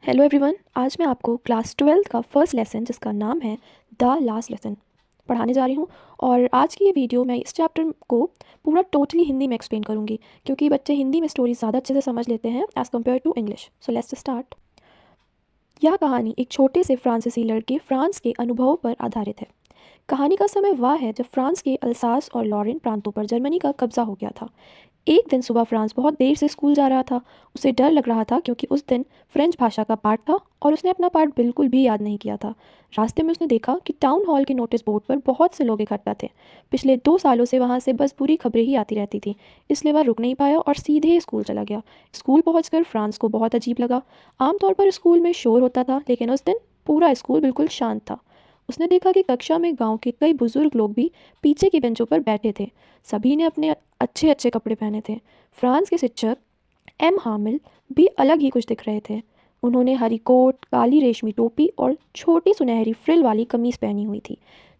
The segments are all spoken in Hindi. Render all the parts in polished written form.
हेलो एवरीवन, आज मैं आपको क्लास 12th का फर्स्ट लेसन जिसका नाम है द लास्ट लेसन पढ़ाने जा रही हूँ। और आज की ये वीडियो मैं इस चैप्टर को पूरा टोटली हिंदी में एक्सप्लेन करूँगी क्योंकि बच्चे हिंदी में स्टोरी ज़्यादा अच्छे से समझ लेते हैं as compare to English. So let's start. यह कहानी एक छोटे से फ्रांसीसी लड़के फ्रांस के अनुभवों पर आधारित है। कहानी का समय वह है जब फ्रांस के अल्सास और लॉरेन प्रांतों पर जर्मनी का कब्जा हो गया था। एक दिन सुबह फ्रांस बहुत देर से स्कूल जा रहा था। उसे डर लग रहा था क्योंकि उस दिन फ्रेंच भाषा का पाठ था और उसने अपना पाठ बिल्कुल भी याद नहीं किया था। रास्ते में उसने देखा कि टाउन हॉल के नोटिस बोर्ड पर बहुत से लोग इकट्ठा थे। पिछले 2 सालों से वहाँ से बस बुरी खबरें ही आती रहती थी, इसलिए वह रुक नहीं पाया और सीधे स्कूल चला गया। स्कूल पहुँचकर फ्रांस को बहुत अजीब लगा। आमतौर पर स्कूल में शोर होता था, लेकिन उस दिन पूरा स्कूल बिल्कुल शांत था। उसने देखा कि कक्षा में गांव के कई बुजुर्ग लोग भी पीछे की बेंचों पर बैठे थे। सभी ने अपने अच्छे अच्छे कपड़े पहने थे। फ्रांस के शिक्षक एम हामिल भी अलग ही कुछ दिख रहे थे। उन्होंने हरी कोट, काली रेशमी टोपी और छोटी सुनहरी फ्रिल वाली कमीज पहनी हुई थी,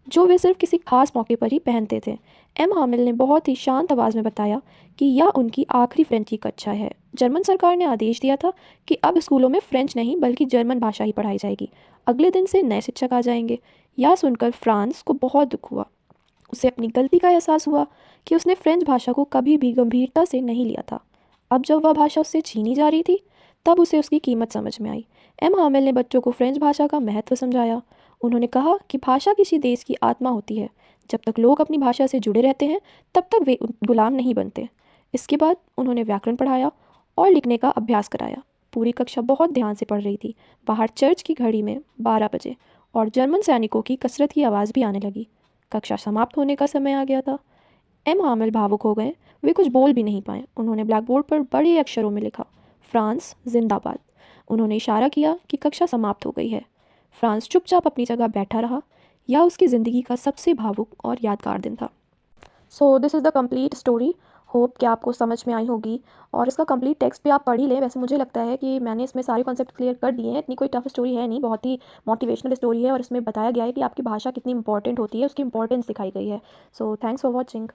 जो वे सिर्फ किसी खास मौके पर ही पहनते थे। एम हामिल ने बहुत ही शांत आवाज़ में बताया कि यह उनकी आखिरी फ्रेंच की कक्षा है। जर्मन सरकार ने आदेश दिया था कि अब स्कूलों में फ्रेंच नहीं बल्कि जर्मन भाषा ही पढ़ाई जाएगी। अगले दिन से नए शिक्षक आ जाएंगे। यह सुनकर फ्रांस को बहुत दुख हुआ। उसे अपनी गलती का एहसास हुआ कि उसने फ्रेंच भाषा को कभी भी गंभीरता से नहीं लिया था। अब जब वह भाषा उससे छीनी जा रही थी, तब उसे उसकी कीमत समझ में आई। एम हामिल ने बच्चों को फ्रेंच भाषा का महत्व समझाया। उन्होंने कहा कि भाषा किसी देश की आत्मा होती है। जब तक लोग अपनी भाषा से जुड़े रहते हैं, तब तक वे गुलाम नहीं बनते। इसके बाद उन्होंने व्याकरण पढ़ाया और लिखने का अभ्यास कराया। पूरी कक्षा बहुत ध्यान से पढ़ रही थी। बाहर चर्च की घड़ी में 12 बजे और जर्मन सैनिकों की कसरत की आवाज़ भी आने लगी। कक्षा समाप्त होने का समय आ गया था। एम हामिल भावुक हो गए। वे कुछ बोल भी नहीं पाए। उन्होंने ब्लैक बोर्ड पर बड़े अक्षरों में लिखा, फ्रांस जिंदाबाद। उन्होंने इशारा किया कि कक्षा समाप्त हो गई है। फ्रांस चुपचाप अपनी जगह बैठा रहा। यह उसकी ज़िंदगी का सबसे भावुक और यादगार दिन था। So this is the complete story. Hope कि आपको समझ में आई होगी और इसका कंप्लीट टेक्स्ट भी आप पढ़ ही लें। वैसे मुझे लगता है कि मैंने इसमें सारे कॉन्सेप्ट क्लियर कर दिए हैं। इतनी कोई टफ स्टोरी है नहीं, बहुत ही मोटिवेशनल स्टोरी है और इसमें बताया गया है कि आपकी भाषा कितनी इंपॉर्टेंट होती है, उसकी इंपॉर्टेंस दिखाई गई है। So thanks for watching.